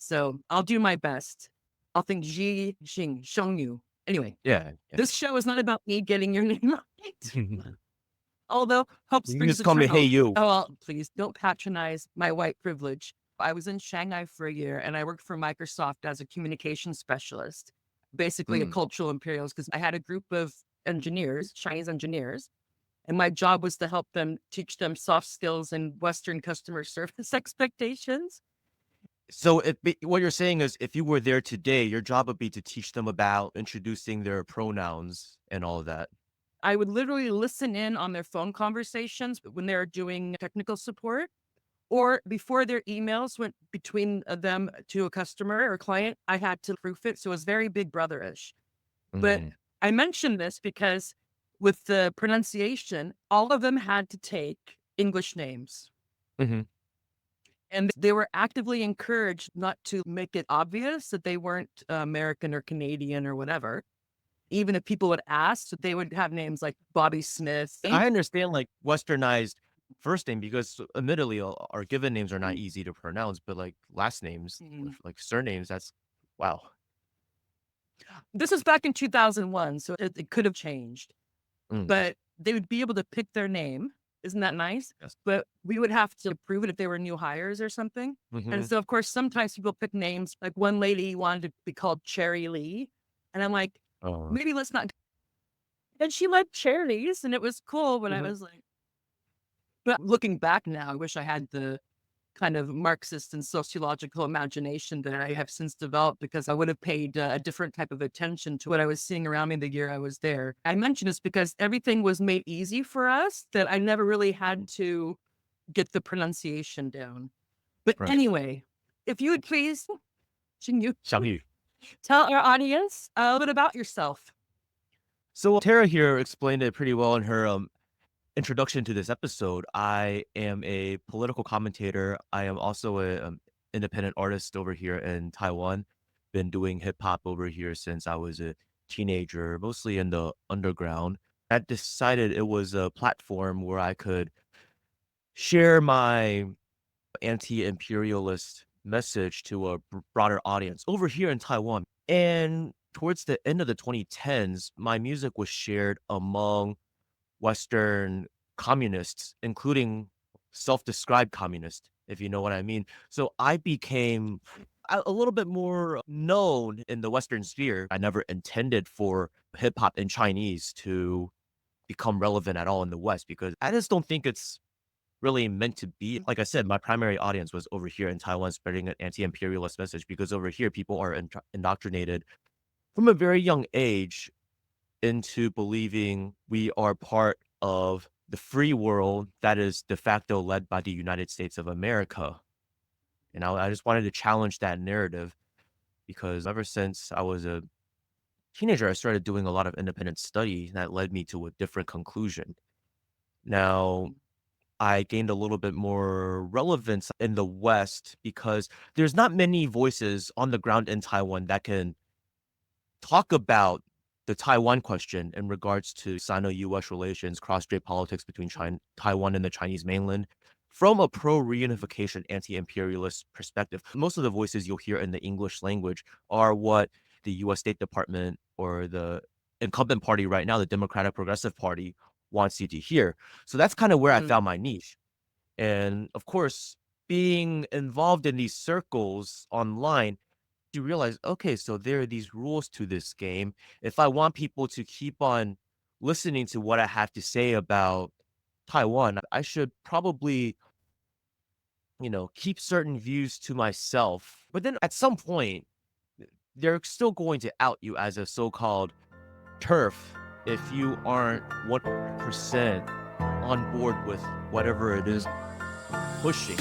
So I'll do my best. I'll think Shengyu. Anyway, Yeah. Yeah. this show is not about me getting your name right. You Although hope can springs just call me Hey eternal. You. Oh, well, please don't patronize my white privilege. I was in Shanghai for a year and I worked for Microsoft as a communications specialist, basically a Mm. cultural imperialist, because I had a group of engineers, Chinese engineers, and my job was to help them teach them soft skills and Western customer service expectations. So what you're saying is if you were there today, your job would be to teach them about introducing their pronouns and all of that. I would literally listen in on their phone conversations when they were doing technical support or before their emails went between them to a customer or client. I had to proof it. So it was very big brotherish. But Mm. I mentioned this because with the pronunciation, all of them had to take English names. Mhm. And they were actively encouraged not to make it obvious that they weren't American or Canadian or whatever. Even if people would ask, they would have names like Bobby Smith. I understand like westernized first name because admittedly our given names are not easy to pronounce, but like last names, Mhm. like surnames, that's wow. This is back in 2001, so it could have changed. Mm. But they would be able to pick their name. Isn't that nice? Yes. But we would have to prove it if they were new hires or something. And Mhm. so, of course, sometimes people pick names. Like one lady wanted to be called Cherry Lee. And I'm like, Oh. maybe let's not. And she liked cherries and it was cool when I Mhm. was like, but looking back now, I wish I had the kind of Marxist and sociological imagination that I have since developed because I would have paid a different type of attention to what I was seeing around me the year I was there. I mention this because everything was made easy for us that I never really had to get the pronunciation down. But Right. anyway, if you would please, can you Xiangyu. tell our audience a little bit about yourself? So Tara here explained it pretty well in her introduction to this episode. I am a political commentator. I am also a independent artist over here in Taiwan. Been doing hip hop over here since I was a teenager, mostly in the underground. I decided it was a platform where I could share my anti-imperialist message to a broader audience over here in Taiwan. And towards the end of the 2010s, my music was shared among Western communists, including self-described communists, if you know what I mean. So I became a little bit more known in the Western sphere. I never intended for hip hop in Chinese to become relevant at all in the West because I just don't think it's really meant to be. Like I said, my primary audience was over here in Taiwan spreading an anti-imperialist message because over here people are indoctrinated from a very young age into believing we are part of the free world that is de facto led by the United States of America. And I just wanted to challenge that narrative because ever since I was a teenager, I started doing a lot of independent study that led me to a different conclusion. Now, I gained a little bit more relevance in the West because there's not many voices on the ground in Taiwan that can talk about the Taiwan question in regards to Sino-US relations, cross-strait politics between Taiwan and the Chinese mainland from a pro-reunification, anti-imperialist perspective. Most of the voices you'll hear in the English language are what the US State Department or the incumbent party right now, the Democratic Progressive Party, wants you to hear. So that's kind of where I Mhm. found my niche. And of course, being involved in these circles online, you realize, okay, so there are these rules to this game. If I want people to keep on listening to what I have to say about Taiwan, I should probably, keep certain views to myself. But then at some point, they're still going to out you as a so-called turf if you aren't 100% on board with whatever it is pushing.